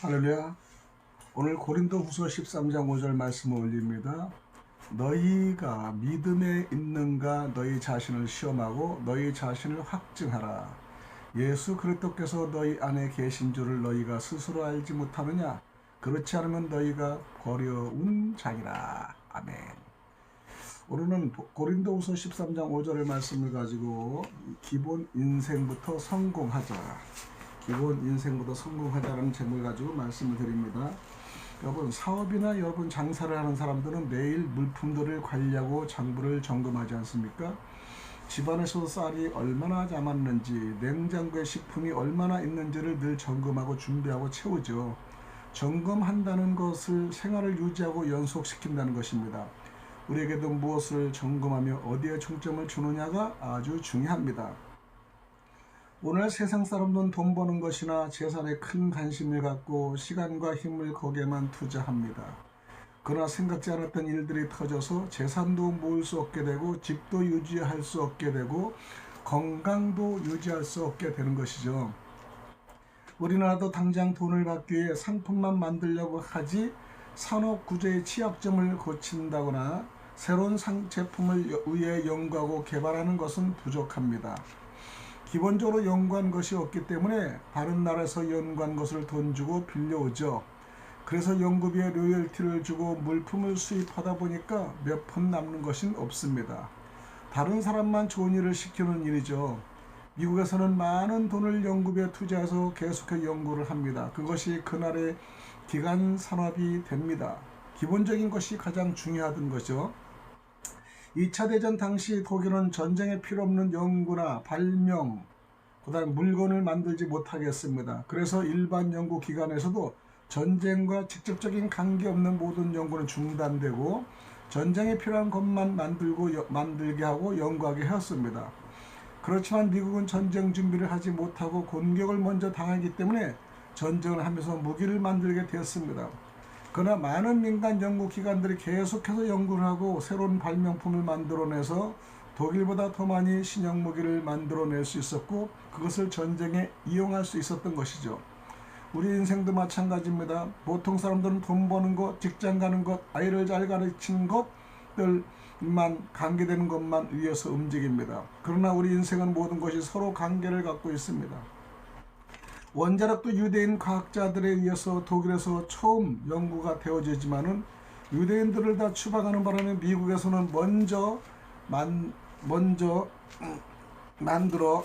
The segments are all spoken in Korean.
할렐루야. 오늘 고린도후서 13장 5절 말씀을 올립니다. 너희가 믿음에 있는가 너희 자신을 시험하고 너희 자신을 확증하라. 예수 그리스도께서 너희 안에 계신 줄을 너희가 스스로 알지 못하느냐? 그렇지 않으면 너희가 버려운 자니라. 아멘. 오늘은 고린도후서 13장 5절의 말씀을 가지고 기본 인생부터 성공하자. 기본 인생부터 성공하자라는 제목을 가지고 말씀을 드립니다. 여러분, 사업이나 여러분 장사를 하는 사람들은 매일 물품들을 관리하고 장부를 점검하지 않습니까? 집안에서 쌀이 얼마나 남았는지, 냉장고에 식품이 얼마나 있는지를 늘 점검하고 준비하고 채우죠. 점검한다는 것을 생활을 유지하고 연속시킨다는 것입니다. 우리에게도 무엇을 점검하며 어디에 중점을 주느냐가 아주 중요합니다. 오늘 세상 사람들은 돈 버는 것이나 재산에 큰 관심을 갖고 시간과 힘을 거기에만 투자합니다. 그러나 생각지 않았던 일들이 터져서 재산도 모을 수 없게 되고 집도 유지할 수 없게 되고 건강도 유지할 수 없게 되는 것이죠. 우리나라도 당장 돈을 받기 위해 상품만 만들려고 하지 산업 구조의 취약점을 고친다거나 새로운 제품을 위해 연구하고 개발하는 것은 부족합니다. 기본적으로 연구한 것이 없기 때문에 다른 나라에서 연구한 것을 돈 주고 빌려오죠. 그래서 연구비에 로열티를 주고 물품을 수입하다 보니까 몇 푼 남는 것은 없습니다. 다른 사람만 좋은 일을 시키는 일이죠. 미국에서는 많은 돈을 연구비에 투자해서 계속해 연구를 합니다. 그것이 그날의 기간 산업이 됩니다. 기본적인 것이 가장 중요하던 거죠. 2차 대전 당시 독일은 전쟁에 필요 없는 연구나 발명, 그다음 물건을 만들지 못하게 했습니다. 그래서 일반 연구기관에서도 전쟁과 직접적인 관계없는 모든 연구는 중단되고 전쟁에 필요한 것만 만들게 하고 연구하게 했습니다. 그렇지만 미국은 전쟁 준비를 하지 못하고 공격을 먼저 당하기 때문에 전쟁을 하면서 무기를 만들게 되었습니다. 그러나 많은 민간 연구기관들이 계속해서 연구를 하고 새로운 발명품을 만들어내서 독일보다 더 많이 신형 무기를 만들어낼 수 있었고 그것을 전쟁에 이용할 수 있었던 것이죠. 우리 인생도 마찬가지입니다. 보통 사람들은 돈 버는 것, 직장 가는 것, 아이를 잘 가르치는 것들만 관계되는 것만 위해서 움직입니다. 그러나 우리 인생은 모든 것이 서로 관계를 갖고 있습니다. 원자력도 유대인 과학자들에 의해서 독일에서 처음 연구가 되어지지만은 유대인들을 다 추방하는 바람에 미국에서는 먼저 만들어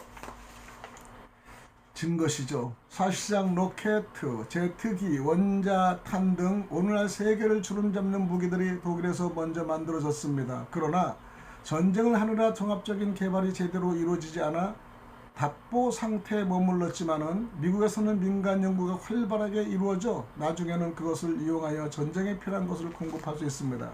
진 것이죠. 사실상 로켓, 제트기, 원자탄 등 오늘날 세계를 주름잡는 무기들이 독일에서 먼저 만들어졌습니다. 그러나 전쟁을 하느라 종합적인 개발이 제대로 이루어지지 않아 답보 상태에 머물렀지만은 미국에서는 민간 연구가 활발하게 이루어져 나중에는 그것을 이용하여 전쟁에 필요한 것을 공급할 수 있습니다.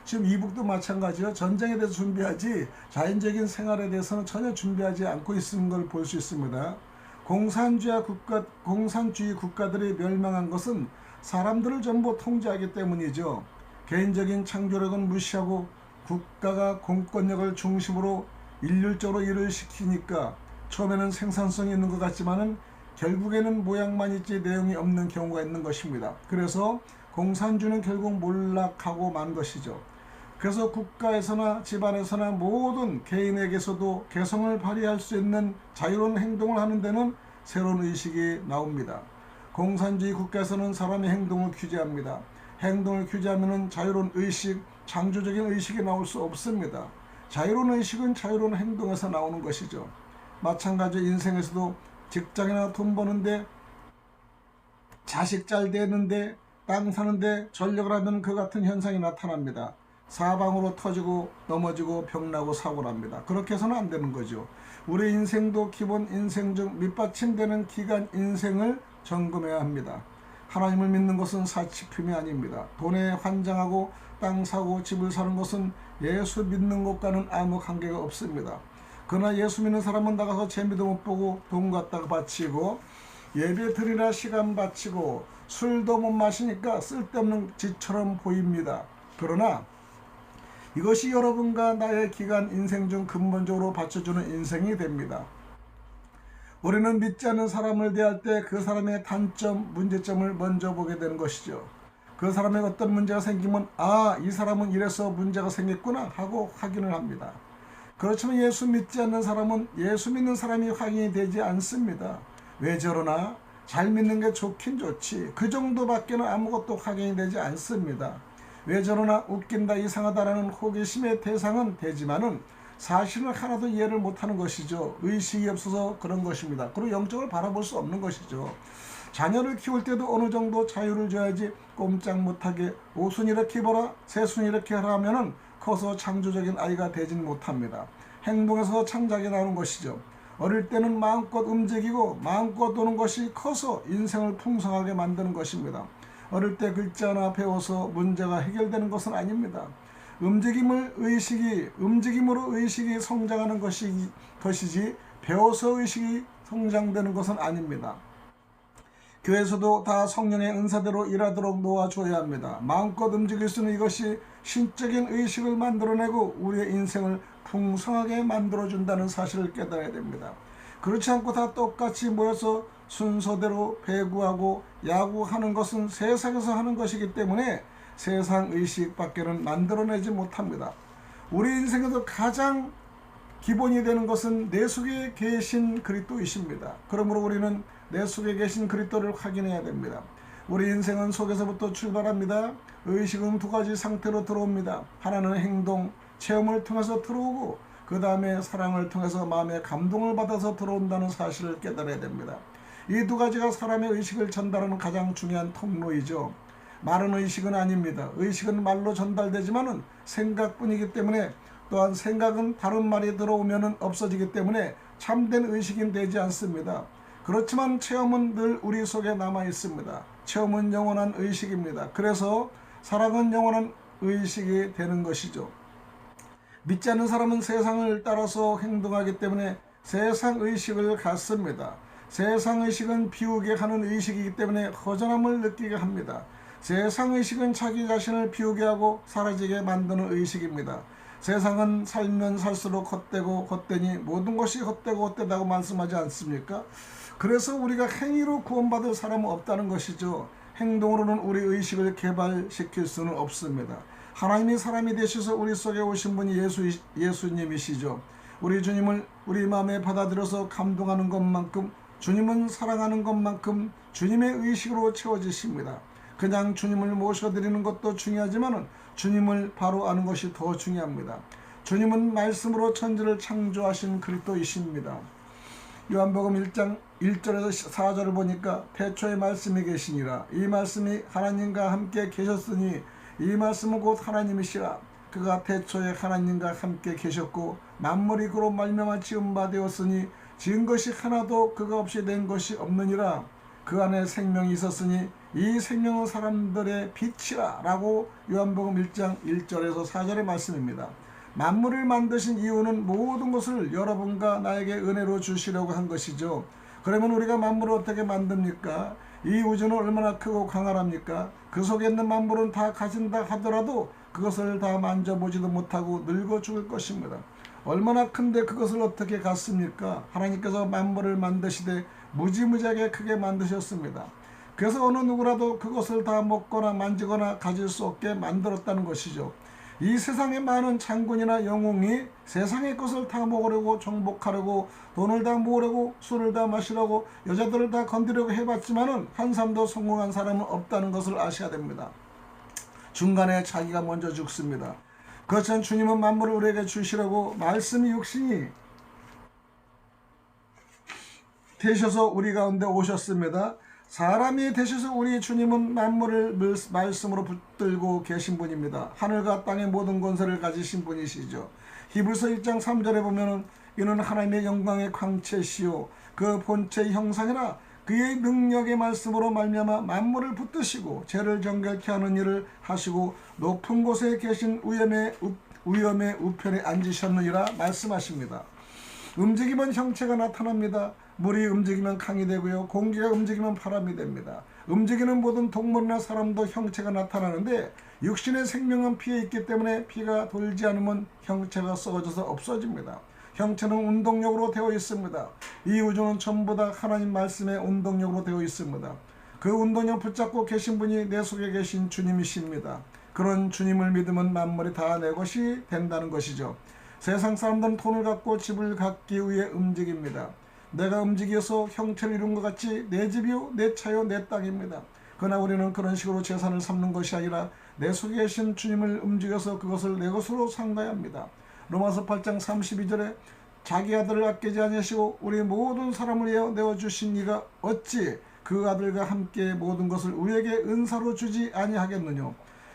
지금 이북도 마찬가지요. 전쟁에 대해서 준비하지 자연적인 생활에 대해서는 전혀 준비하지 않고 있는 걸 볼 수 있습니다. 공산주의 국가들이 멸망한 것은 사람들을 전부 통제하기 때문이죠. 개인적인 창조력은 무시하고 국가가 공권력을 중심으로 일률적으로 일을 시키니까 처음에는 생산성이 있는 것 같지만은 결국에는 모양만 있지 내용이 없는 경우가 있는 것입니다. 그래서 공산주의는 결국 몰락하고 만 것이죠. 그래서 국가에서나 집안에서나 모든 개인에게서도 개성을 발휘할 수 있는 자유로운 행동을 하는 데는 새로운 의식이 나옵니다. 공산주의 국가에서는 사람의 행동을 규제합니다. 행동을 규제하면 자유로운 의식, 창조적인 의식이 나올 수 없습니다. 자유로운 의식은 자유로운 행동에서 나오는 것이죠. 마찬가지로 인생에서도 직장이나 돈 버는데 자식 잘 되는데 땅 사는데 전력을 하면 그 같은 현상이 나타납니다. 사방으로 터지고 넘어지고 병나고 사고를 합니다. 그렇게 해서는 안 되는 거죠. 우리 인생도 기본 인생 중 밑받침되는 기간 인생을 점검해야 합니다. 하나님을 믿는 것은 사치품이 아닙니다. 돈에 환장하고 땅 사고 집을 사는 것은 예수 믿는 것과는 아무 관계가 없습니다. 그러나 예수 믿는 사람은 나가서 재미도 못 보고 돈 갖다가 바치고 예배 드리라 시간 바치고 술도 못 마시니까 쓸데없는 짓처럼 보입니다. 그러나 이것이 여러분과 나의 기간 인생 중 근본적으로 받쳐주는 인생이 됩니다. 우리는 믿지 않는 사람을 대할 때 그 사람의 단점, 문제점을 먼저 보게 되는 것이죠. 그 사람의 어떤 문제가 생기면 이 사람은 이래서 문제가 생겼구나 하고 확인을 합니다. 그렇지만 예수 믿지 않는 사람은 예수 믿는 사람이 확인이 되지 않습니다. 왜 저러나? 잘 믿는 게 좋긴 좋지. 그 정도밖에는 아무것도 확인이 되지 않습니다. 왜 저러나? 웃긴다, 이상하다라는 호기심의 대상은 되지만은 사실은 하나도 이해를 못하는 것이죠. 의식이 없어서 그런 것입니다. 그리고 영적을 바라볼 수 없는 것이죠. 자녀를 키울 때도 어느 정도 자유를 줘야지 꼼짝 못하게 오순 이렇게 입어라, 새순 이렇게 하라 하면은 커서 창조적인 아이가 되진 못합니다. 행동에서 창작이 나오는 것이죠. 어릴 때는 마음껏 움직이고 마음껏 노는 것이 커서 인생을 풍성하게 만드는 것입니다. 어릴 때 글자 하나 배워서 문제가 해결되는 것은 아닙니다. 움직임으로 의식이 성장하는 것이지 배워서 의식이 성장되는 것은 아닙니다. 교회에서도 다 성령의 은사대로 일하도록 놓아줘야 합니다. 마음껏 움직일 수 있는 이것이 신적인 의식을 만들어내고 우리의 인생을 풍성하게 만들어준다는 사실을 깨달아야 됩니다. 그렇지 않고 다 똑같이 모여서 순서대로 배구하고 야구하는 것은 세상에서 하는 것이기 때문에 세상 의식밖에는 만들어내지 못합니다. 우리 인생에서 가장 기본이 되는 것은 내 속에 계신 그리스도이십니다. 그러므로 우리는 내 속에 계신 그리스도를 확인해야 됩니다. 우리 인생은 속에서부터 출발합니다. 의식은 두 가지 상태로 들어옵니다. 하나는 행동, 체험을 통해서 들어오고 그 다음에 사랑을 통해서 마음의 감동을 받아서 들어온다는 사실을 깨달아야 됩니다. 이 두 가지가 사람의 의식을 전달하는 가장 중요한 통로이죠. 말은 의식은 아닙니다. 의식은 말로 전달되지만은 생각뿐이기 때문에 또한 생각은 다른 말이 들어오면 없어지기 때문에 참된 의식이 되지 않습니다. 그렇지만 체험은 늘 우리 속에 남아 있습니다. 체험은 영원한 의식입니다. 그래서 사랑은 영원한 의식이 되는 것이죠. 믿지 않는 사람은 세상을 따라서 행동하기 때문에 세상 의식을 갖습니다. 세상 의식은 비우게 하는 의식이기 때문에 허전함을 느끼게 합니다. 세상 의식은 자기 자신을 비우게 하고 사라지게 만드는 의식입니다. 세상은 살면 살수록 헛되고 헛되니 모든 것이 헛되고 헛되다고 말씀하지 않습니까? 그래서 우리가 행위로 구원받을 사람은 없다는 것이죠. 행동으로는 우리 의식을 개발시킬 수는 없습니다. 하나님이 사람이 되셔서 우리 속에 오신 분이 예수님이시죠. 우리 주님을 우리 마음에 받아들여서 감동하는 것만큼, 주님은 사랑하는 것만큼 주님의 의식으로 채워지십니다. 그냥 주님을 모셔드리는 것도 중요하지만 주님을 바로 아는 것이 더 중요합니다. 주님은 말씀으로 천지를 창조하신 그리스도이십니다. 요한복음 1장 1절에서 4절을 보니까 태초에 말씀이 계시니라. 이 말씀이 하나님과 함께 계셨으니 이 말씀은 곧 하나님이시라. 그가 태초에 하나님과 함께 계셨고 만물이 그로 말미암아 지은 바 되었으니 지은 것이 하나도 그가 없이 된 것이 없느니라. 그 안에 생명이 있었으니 이 생명은 사람들의 빛이라 라고 요한복음 1장 1절에서 4절의 말씀입니다. 만물을 만드신 이유는 모든 것을 여러분과 나에게 은혜로 주시려고 한 것이죠. 그러면 우리가 만물을 어떻게 만듭니까? 이 우주는 얼마나 크고 광활합니까? 그 속에 있는 만물은 다 가진다 하더라도 그것을 다 만져보지도 못하고 늙어 죽을 것입니다. 얼마나 큰데 그것을 어떻게 갖습니까? 하나님께서 만물을 만드시되 무지무지하게 크게 만드셨습니다. 그래서 어느 누구라도 그것을 다 먹거나 만지거나 가질 수 없게 만들었다는 것이죠. 이 세상의 많은 장군이나 영웅이 세상의 것을 다 먹으려고 정복하려고 돈을 다 모으려고 술을 다 마시려고 여자들을 다 건드려고 해봤지만은 한 사람도 성공한 사람은 없다는 것을 아셔야 됩니다. 중간에 자기가 먼저 죽습니다. 그렇지만 주님은 만물을 우리에게 주시려고 말씀이 육신이 되셔서 우리 가운데 오셨습니다. 사람이 되셔서 우리 주님은 만물을 말씀으로 붙들고 계신 분입니다. 하늘과 땅의 모든 권세를 가지신 분이시죠. 히브리서 1장 3절에 보면은 이는 하나님의 영광의 광채시요 그 본체의 형상이라 그의 능력의 말씀으로 말미암아 만물을 붙드시고 죄를 정결케 하는 일을 하시고 높은 곳에 계신 위엄의 우편에 앉으셨느니라 말씀하십니다. 움직이면 형체가 나타납니다. 물이 움직이면 강이 되고요. 공기가 움직이면 바람이 됩니다. 움직이는 모든 동물이나 사람도 형체가 나타나는데 육신의 생명은 피에 있기 때문에 피가 돌지 않으면 형체가 썩어져서 없어집니다. 형체는 운동력으로 되어 있습니다. 이 우주는 전부 다 하나님 말씀의 운동력으로 되어 있습니다. 그 운동력 붙잡고 계신 분이 내 속에 계신 주님이십니다. 그런 주님을 믿으면 만물이 다 내 것이 된다는 것이죠. 세상 사람들은 돈을 갖고 집을 갖기 위해 움직입니다. 내가 움직여서 형체를 이룬 것 같이 내 집이요 내 차요 내 땅입니다. 그러나 우리는 그런 식으로 재산을 삼는 것이 아니라 내 속에 계신 주님을 움직여서 그것을 내 것으로 삼가야 합니다. 로마서 8장 32절에 자기 아들을 아끼지 아니하시고 우리 모든 사람을 위하여 내어주신 이가 어찌 그 아들과 함께 모든 것을 우리에게 은사로 주지 아니하겠느냐.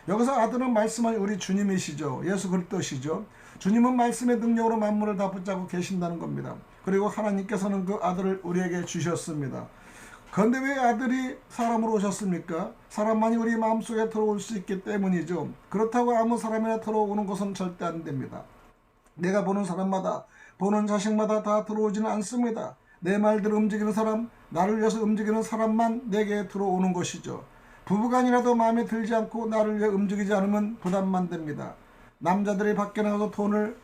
여기서 아들은 말씀한 우리 주님이시죠. 예수 그리스도시죠. 주님은 말씀의 능력으로 만물을 다 붙잡고 계신다는 겁니다. 그리고 하나님께서는 그 아들을 우리에게 주셨습니다. 그런데 왜 아들이 사람으로 오셨습니까? 사람만이 우리 마음속에 들어올 수 있기 때문이죠. 그렇다고 아무 사람이나 들어오는 것은 절대 안 됩니다. 내가 보는 사람마다 보는 자식마다 다 들어오지는 않습니다. 내 말대로 움직이는 사람, 나를 위해서 움직이는 사람만 내게 들어오는 것이죠. 부부간이라도 마음에 들지 않고 나를 위해 움직이지 않으면 부담만 됩니다. 남자들이 밖에 나가서 돈을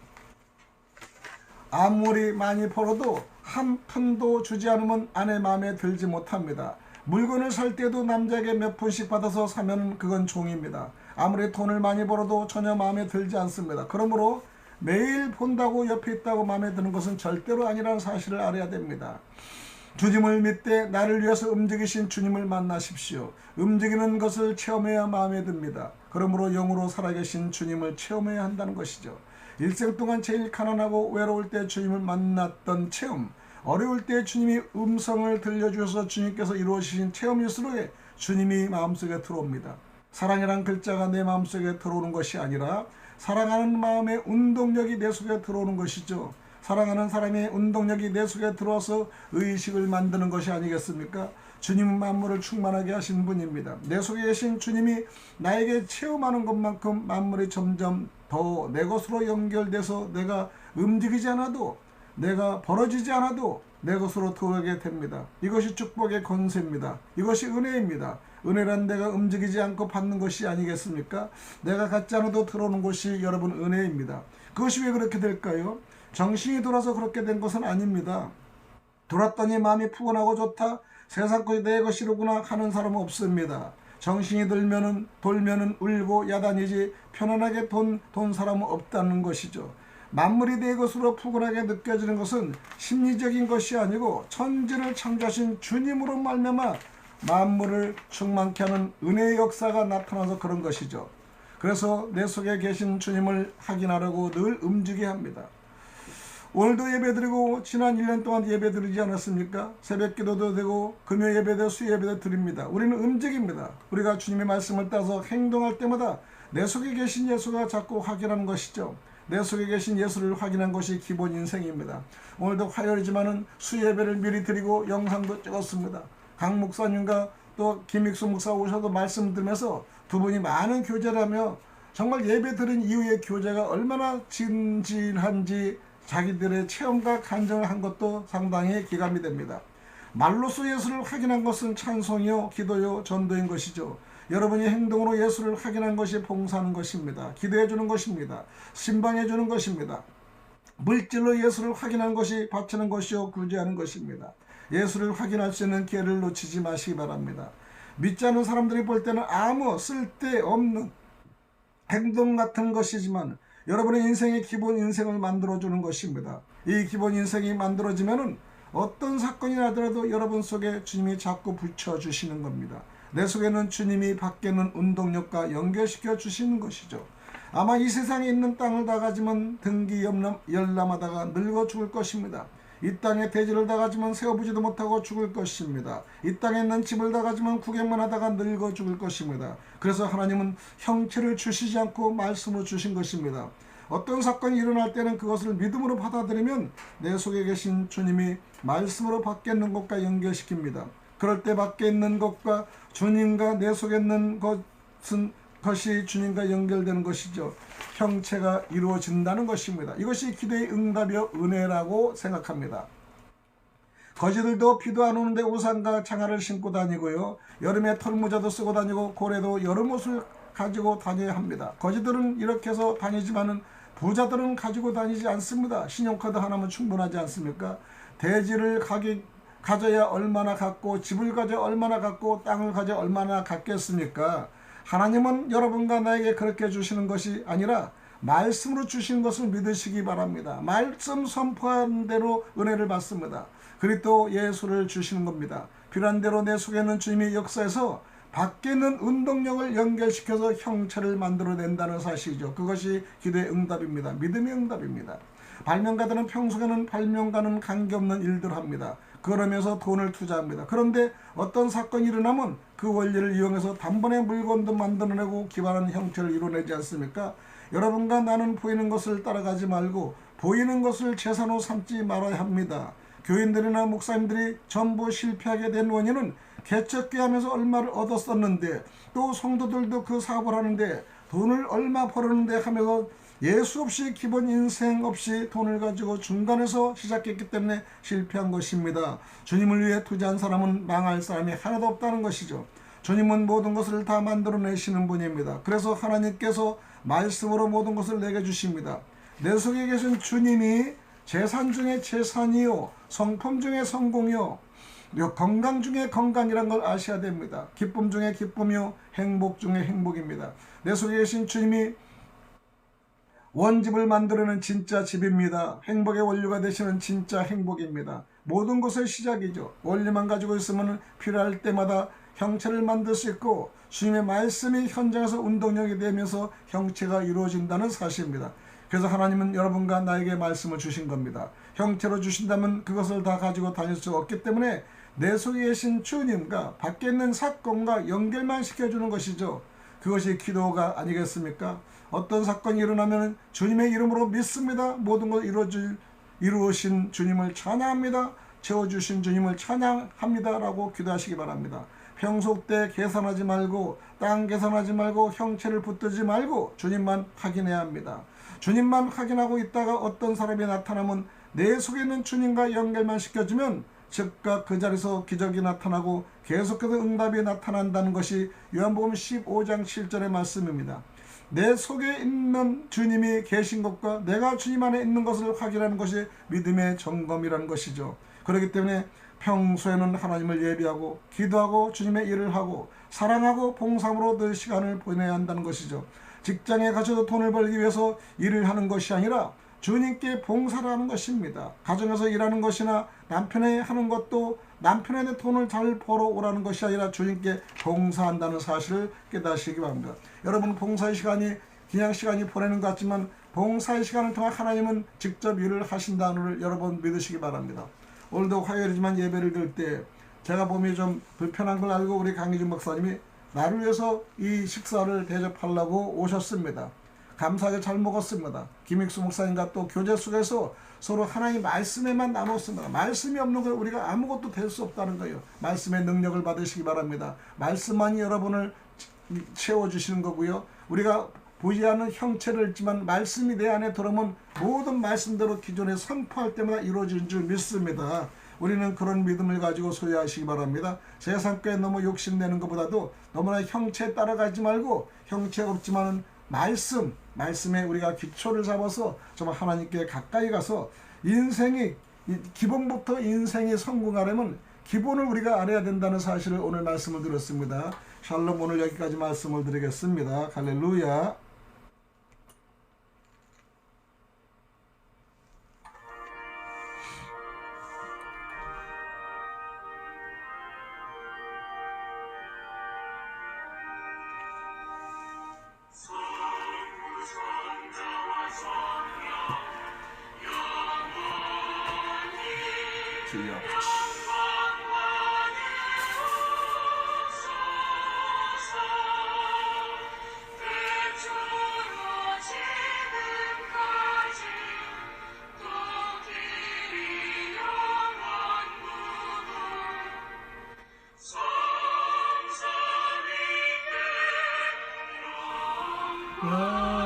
아무리 많이 벌어도 한 푼도 주지 않으면 아내 마음에 들지 못합니다. 물건을 살 때도 남자에게 몇 푼씩 받아서 사면 그건 종입니다. 아무리 돈을 많이 벌어도 전혀 마음에 들지 않습니다. 그러므로 매일 본다고 옆에 있다고 마음에 드는 것은 절대로 아니라는 사실을 알아야 됩니다. 주님을 믿되 나를 위해서 움직이신 주님을 만나십시오. 움직이는 것을 체험해야 마음에 듭니다. 그러므로 영으로 살아계신 주님을 체험해야 한다는 것이죠. 일생 동안 제일 가난하고 외로울 때 주님을 만났던 체험, 어려울 때 주님이 음성을 들려주셔서 주님께서 이루어지신 체험일수록 주님이 마음속에 들어옵니다. 사랑이란 글자가 내 마음속에 들어오는 것이 아니라 사랑하는 마음의 운동력이 내 속에 들어오는 것이죠. 사랑하는 사람의 운동력이 내 속에 들어와서 의식을 만드는 것이 아니겠습니까? 주님은 만물을 충만하게 하신 분입니다. 내 속에 계신 주님이 나에게 체험하는 것만큼 만물이 점점 더 내 것으로 연결돼서 내가 움직이지 않아도, 내가 벌어지지 않아도 내 것으로 들어오게 됩니다. 이것이 축복의 권세입니다. 이것이 은혜입니다. 은혜란 내가 움직이지 않고 받는 것이 아니겠습니까? 내가 갖지 않아도 들어오는 것이 여러분 은혜입니다. 그것이 왜 그렇게 될까요? 정신이 돌아서 그렇게 된 것은 아닙니다. 돌았더니 마음이 푸근하고 좋다, 세상 것이 내 것이로구나 하는 사람은 없습니다. 정신이 돌면은 울고 야단이지 편안하게 돈 사람은 없다는 것이죠. 만물이 내 것으로 푸근하게 느껴지는 것은 심리적인 것이 아니고 천지를 창조하신 주님으로 말미암아 만물을 충만케 하는 은혜의 역사가 나타나서 그런 것이죠. 그래서 내 속에 계신 주님을 확인하려고 늘 움직여야 합니다. 오늘도 예배드리고 지난 1년 동안 예배드리지 않았습니까? 새벽기도도 되고 금요 예배도 수요예배도 드립니다. 우리는 움직입니다. 우리가 주님의 말씀을 따서 행동할 때마다 내 속에 계신 예수가 자꾸 확인하는 것이죠. 내 속에 계신 예수를 확인한 것이 기본 인생입니다. 오늘도 화요일이지만은 수요예배를 미리 드리고 영상도 찍었습니다. 강 목사님과 또 김익수 목사 오셔도 말씀 들으면서 두 분이 많은 교제를 하며 정말 예배 드린 이후의 교제가 얼마나 진진한지 자기들의 체험과 간증을 한 것도 상당히 기감이 됩니다. 말로써 예수를 확인한 것은 찬송이요, 기도요, 전도인 것이죠. 여러분이 행동으로 예수를 확인한 것이 봉사하는 것입니다. 기도해 주는 것입니다. 신방해 주는 것입니다. 물질로 예수를 확인한 것이 바치는 것이요, 구제하는 것입니다. 예수를 확인할 수 있는 기회를 놓치지 마시기 바랍니다. 믿지 않는 사람들이 볼 때는 아무 쓸데없는 행동 같은 것이지만 여러분의 인생의 기본 인생을 만들어주는 것입니다. 이 기본 인생이 만들어지면은 어떤 사건이 나더라도 여러분 속에 주님이 자꾸 붙여주시는 겁니다. 내 속에는 주님이 밖에는 운동력과 연결시켜 주시는 것이죠. 아마 이 세상에 있는 땅을 다 가지면 등기 열람하다가 늙어 죽을 것입니다. 이 땅에 대지를 다 가지면 세워보지도 못하고 죽을 것입니다. 이 땅에 있는 집을 다 가지면 구경만 하다가 늙어 죽을 것입니다. 그래서 하나님은 형체를 주시지 않고 말씀으로 주신 것입니다. 어떤 사건이 일어날 때는 그것을 믿음으로 받아들이면 내 속에 계신 주님이 말씀으로 밖에 있는 것과 연결시킵니다. 그럴 때 밖에 있는 것과 주님과 내 속에 있는 것이 주님과 연결되는 것이죠. 형체가 이루어진다는 것입니다. 이것이 기도의 응답이요 은혜라고 생각합니다. 거지들도 비도 안 오는데 우산과 장화를 신고 다니고요, 여름에 털모자도 쓰고 다니고 고래도 여름 옷을 가지고 다녀야 합니다. 거지들은 이렇게 해서 다니지만은 부자들은 가지고 다니지 않습니다. 신용카드 하나면 충분하지 않습니까? 대지를 가져야 얼마나 갖고, 집을 가져 얼마나 갖고, 땅을 가져 얼마나 갖겠습니까? 하나님은 여러분과 나에게 그렇게 주시는 것이 아니라 말씀으로 주신 것을 믿으시기 바랍니다. 말씀 선포한 대로 은혜를 받습니다. 그리스도 예수를 주시는 겁니다. 필요한 대로 내 속에 있는 주님의 역사에서 밖에 있는 운동력을 연결시켜서 형체를 만들어낸다는 사실이죠. 그것이 기도의 응답입니다. 믿음의 응답입니다. 발명가들은 평소에는 발명가는 관계없는 일들을 합니다. 그러면서 돈을 투자합니다. 그런데 어떤 사건이 일어나면 그 원리를 이용해서 단번에 물건도 만들어내고 기발한 형체를 이루어내지 않습니까? 여러분과 나는 보이는 것을 따라가지 말고 보이는 것을 재산으로 삼지 말아야 합니다. 교인들이나 목사님들이 전부 실패하게 된 원인은 개척교회하면서 얼마를 얻었었는데, 또 성도들도 그 사업을 하는데 돈을 얼마 벌었는데 하면서 예수 없이, 기본 인생 없이 돈을 가지고 중간에서 시작했기 때문에 실패한 것입니다. 주님을 위해 투자한 사람은 망할 사람이 하나도 없다는 것이죠. 주님은 모든 것을 다 만들어내시는 분입니다. 그래서 하나님께서 말씀으로 모든 것을 내게 주십니다. 내 속에 계신 주님이 재산 중에 재산이요, 성품 중에 성공이요, 건강 중에 건강이란 걸 아셔야 됩니다. 기쁨 중에 기쁨이요, 행복 중에 행복입니다. 내 속에 계신 주님이 원집을 만들어낸 진짜 집입니다. 행복의 원료가 되시는 진짜 행복입니다. 모든 것의 시작이죠. 원리만 가지고 있으면 필요할 때마다 형체를 만들 수 있고, 주님의 말씀이 현장에서 운동력이 되면서 형체가 이루어진다는 사실입니다. 그래서 하나님은 여러분과 나에게 말씀을 주신 겁니다. 형체로 주신다면 그것을 다 가지고 다닐 수 없기 때문에 내 속에 계신 주님과 밖에 있는 사건과 연결만 시켜주는 것이죠. 그것이 기도가 아니겠습니까? 어떤 사건이 일어나면 주님의 이름으로 믿습니다. 모든 걸 이루신 주님을 찬양합니다. 채워주신 주님을 찬양합니다 라고 기도하시기 바랍니다. 평소 때 계산하지 말고, 땅 계산하지 말고, 형체를 붙들지 말고 주님만 확인해야 합니다. 주님만 확인하고 있다가 어떤 사람이 나타나면 내 속에 있는 주님과 연결만 시켜주면 즉각 그 자리에서 기적이 나타나고 계속해서 응답이 나타난다는 것이 요한복음 15장 7절의 말씀입니다. 내 속에 있는 주님이 계신 것과 내가 주님 안에 있는 것을 확인하는 것이 믿음의 점검이라는 것이죠. 그렇기 때문에 평소에는 하나님을 예비하고 기도하고 주님의 일을 하고 사랑하고 봉사함으로 늘 시간을 보내야 한다는 것이죠. 직장에 가셔도 돈을 벌기 위해서 일을 하는 것이 아니라 주님께 봉사를 하는 것입니다. 가정에서 일하는 것이나 남편이 하는 것도 남편의 돈을 잘 벌어오라는 것이 아니라 주님께 봉사한다는 사실을 깨닫으시기 바랍니다. 여러분, 봉사의 시간이 그냥 시간이 보내는 것 같지만 봉사의 시간을 통해 하나님은 직접 일을 하신다는 걸 여러분 믿으시기 바랍니다. 오늘도 화요일이지만 예배를 드릴 때 제가 몸이 좀 불편한 걸 알고 우리 강희준 목사님이 나를 위해서 이 식사를 대접하려고 오셨습니다. 감사하게 잘 먹었습니다. 김익수 목사님과 또 교제 속에서 서로 하나님 말씀에만 나눴습니다. 말씀이 없는 걸 우리가 아무것도 될 수 없다는 거예요. 말씀의 능력을 받으시기 바랍니다. 말씀만이 여러분을 채워주시는 거고요. 우리가 보지 않는 형체를 있지만 말씀이 내 안에 들어오면 모든 말씀대로 기존에 선포할 때마다 이루어지는 줄 믿습니다. 우리는 그런 믿음을 가지고 소유하시기 바랍니다. 세상께 너무 욕심내는 것보다도 너무나 형체에 따라가지 말고 형체가 없지만 말씀에 우리가 기초를 잡아서 정말 하나님께 가까이 가서 인생이 기본부터 인생이 성공하려면 기본을 우리가 알아야 된다는 사실을 오늘 말씀을 드렸습니다. 샬롬, 오늘 여기까지 말씀을 드리겠습니다. 할렐루야. 주여. 와.